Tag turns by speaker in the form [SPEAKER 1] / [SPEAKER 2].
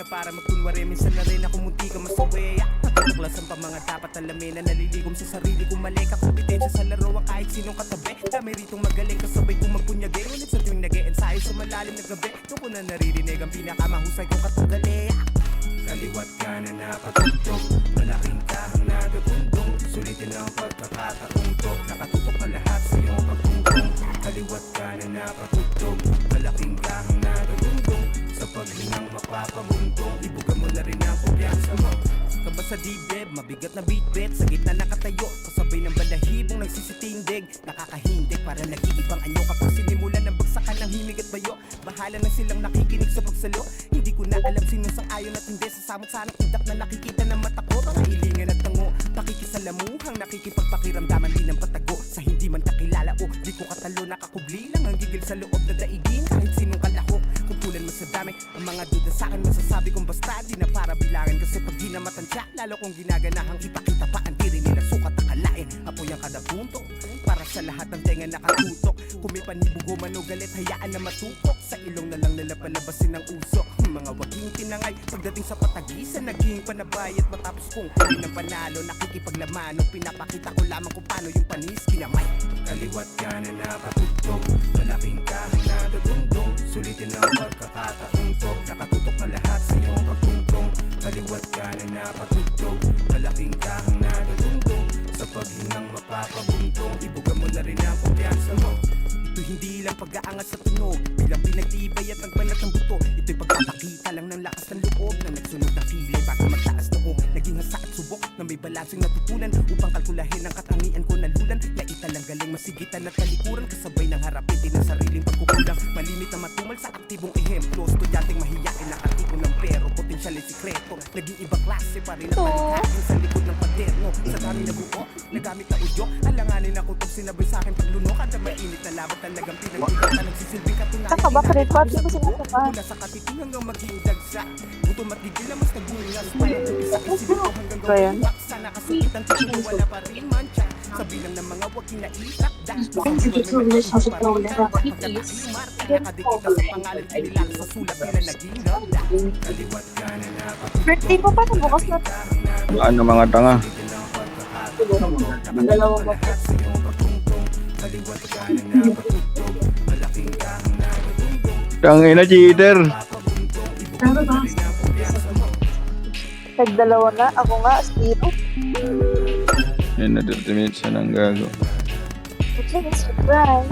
[SPEAKER 1] na para magkunwari. Minsan na rin ako munti ka masawi. Natuklasan pa mga dapat alamin na naliligom sa sarili kong mali. Kakumpetensya sa laro ang kahit sinong katabi. Dami ritong magaling kasabay kong magpunyagi. Ngunit sa tuwing nag-e-ensayo sa malalim na gabi, doon ko na naririnig ang pinakamahusay kong katugali. Kaliwat ka na napatugtog, malaking kahang nagagundong. Sulitin ang pagkakataong to, nakatutok na lahat sa iyong pagtungtong. Kaliwat ka na napatugtog, malaking kahang nagagundong. Sa paghinang mapapabuntong, ibuga mo na rin ang kumpiyansa mo. Kaba sa dibdib, mabigat na beat-bet, sa gitna nakatayo, kasabay ng balahibong nagsisitindig. Nakakahindig para nag-iibang anyo kapag sinimulan ng bagsakan ng himig at bayo. Bahala na silang nakikinig sa pagsalo. Hindi ko na alam sino sang ayon at hindi sa samot sanang tindak na nakikita ng mata ko. Mga hilingan at tango, pakikisalamuhang nakikipagpakiramdaman din ng patago. Sa hindi man kakilala o di ko katalo, nakakubli lang ang gigil sa loob na daigin. Kahit sinong kalahok, kumpulan mo sa dami ang mga duda sa akin, masasabi kong basta di na para bilangan. Kasi pag di na matansya, lalo kong ginaganahang ipakita pa ang diri nila sukat akalain. Apoy ang kada punto, para sa lahat ng tenga nakatutok. Kung may panibugo man o galit, hayaan na matukok. Sa ilong na lang nila palabasin ang usok. Mga waging tinangay, pagdating sa patagisan, naging panabay. At matapos kong kunin ng panalo, nakikipaglaman o pinapakita ko lamang kung paano yung panis kinamay. Kaliwat ka na napatugtog, malaking kahang nagagundong. Sulitin ang pagkakataong to, nakatutok na lahat sa iyong pagtungtong. Kaliwat ka na napatugtog, malaking kahang nagagundong. Sa paghinang mapapabuntong, ibuga mo na rin ang kumpiyansa mo. Ito hindi lang pag-aangat sa tunog, bilang pinagtibay at ang banat ng buto. Ito'y pagpapakita lang ng lakas ng loob, na nagsunod na kilay bago magtaas noo. Naging hasa at subok na may balanseng natutunan, upang kalkulahin ang katangian ko na lulan. Naitalang galing masigitan at talikuran, kasabay ng harapin din ang sariling pagkukulang. Malimit na matumal sa aktibong ehemplo, estudyanteng mahiyain na artiko ng pero potensyal ay sikreto. Naging ibang klase pa rin ang palikhain sa likod ng paderno. Sa dami na buo, nagamit na udyok, alanganin ako itong sinabay sa akin paglunok. At mainit na labat talagang pinagbigat, nagsisilbing katunayan.
[SPEAKER 2] Kakabakrit ko at di ko sinasama.
[SPEAKER 1] Mula sa katiting hanggang maging dagsa, gutom at gigil na mas nagbungas. Parang umpisa isipin ko hanggang gawin waksa. Nakasukitan titulo, wala pa rin mancha. Sa bilang ng mga wag kinaitak, dahil sa relationship problem, nakadikit na sa pangalan kanilang sa sulat nila naging ganda. Kaliwat ka na napatugtog,
[SPEAKER 2] Birthday ko pa, bukas na.
[SPEAKER 3] Ano mga tanga?
[SPEAKER 2] Dalawang ba?
[SPEAKER 1] kaliwat ka na napatugtog, malaking kahang nagagundong.
[SPEAKER 3] Tangina cheater.
[SPEAKER 2] Nagdalawa na, ako nga, zero.
[SPEAKER 3] Yan na 30 minutes na nang gago.
[SPEAKER 2] Okay, surprise.